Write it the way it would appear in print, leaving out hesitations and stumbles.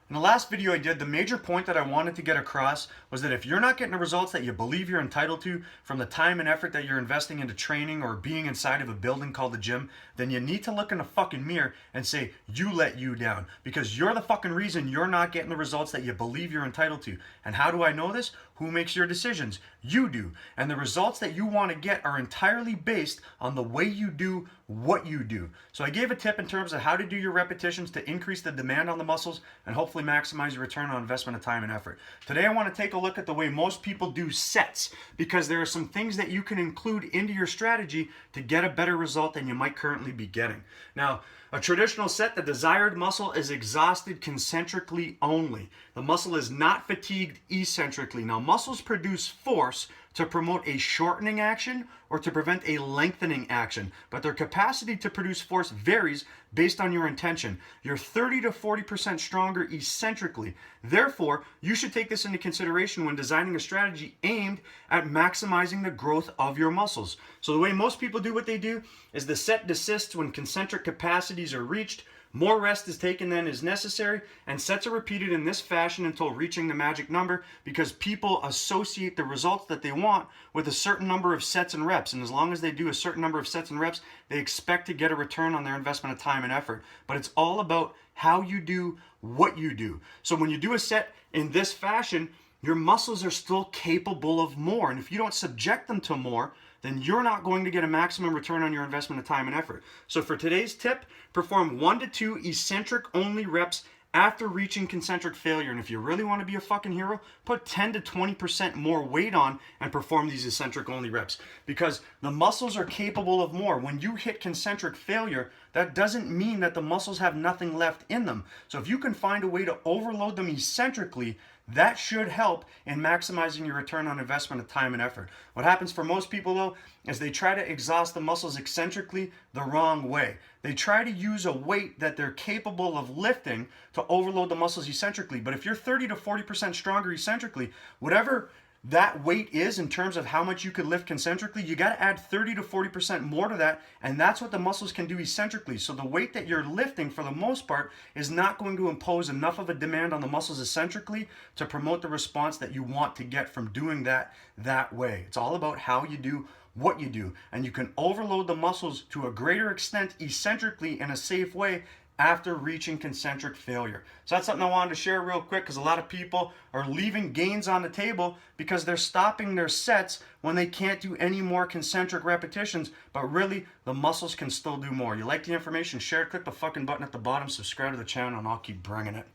In the last video I did, the major point that I wanted to get across was that if you're not getting the results that you believe you're entitled to from the time and effort that you're investing into training or being inside of a building called the gym, then you need to look in the fucking mirror and say, you let you down. Because you're the fucking reason you're not getting the results that you believe you're entitled to. And how do I know this? Who makes your decisions? You do. And the results that you want to get are entirely based on the way you do what you do. So I gave a tip in terms of how to do your repetitions to increase the demand on the muscles and hopefully maximize your return on investment of time and effort. Today I want to take a look at the way most people do sets, because there are some things that you can include into your strategy to get a better result than you might currently be getting. Now, a traditional set, the desired muscle is exhausted concentrically only. The muscle is not fatigued eccentrically. Now, muscles produce force to promote a shortening action or to prevent a lengthening action, but their capacity to produce force varies based on your intention. You're 30 to 40% stronger eccentrically. Therefore, you should take this into consideration when designing a strategy aimed at maximizing the growth of your muscles. So the way most people do what they do is the set desists when concentric capacities are reached. More rest is taken than is necessary, and sets are repeated in this fashion until reaching the magic number, because people associate the results that they want with a certain number of sets and reps. And as long as they do a certain number of sets and reps, they expect to get a return on their investment of time and effort. But it's all about how you do what you do. So when you do a set in this fashion, your muscles are still capable of more. And if you don't subject them to more, then you're not going to get a maximum return on your investment of time and effort. So for today's tip, perform 1 to 2 eccentric only reps after reaching concentric failure. And if you really want to be a fucking hero, put 10 to 20% more weight on and perform these eccentric only reps, because the muscles are capable of more. When you hit concentric failure, that doesn't mean that the muscles have nothing left in them. So if you can find a way to overload them eccentrically, that should help in maximizing your return on investment of time and effort. What happens for most people, though, is they try to exhaust the muscles eccentrically the wrong way. They try to use a weight that they're capable of lifting to overload the muscles eccentrically. But if you're 30 to 40% stronger eccentrically, whatever that weight is in terms of how much you could lift concentrically, you got to add 30 to 40% more to that, and that's what the muscles can do eccentrically. So the weight that you're lifting, for the most part, is not going to impose enough of a demand on the muscles eccentrically to promote the response that you want to get from doing that way. It's all about how you do what you do, and you can overload the muscles to a greater extent eccentrically in a safe way after reaching concentric failure. So that's something I wanted to share real quick, because a lot of people are leaving gains on the table because they're stopping their sets when they can't do any more concentric repetitions, but really the muscles can still do more. You like the information, share it, click the fucking button at the bottom, subscribe to the channel, and I'll keep bringing it.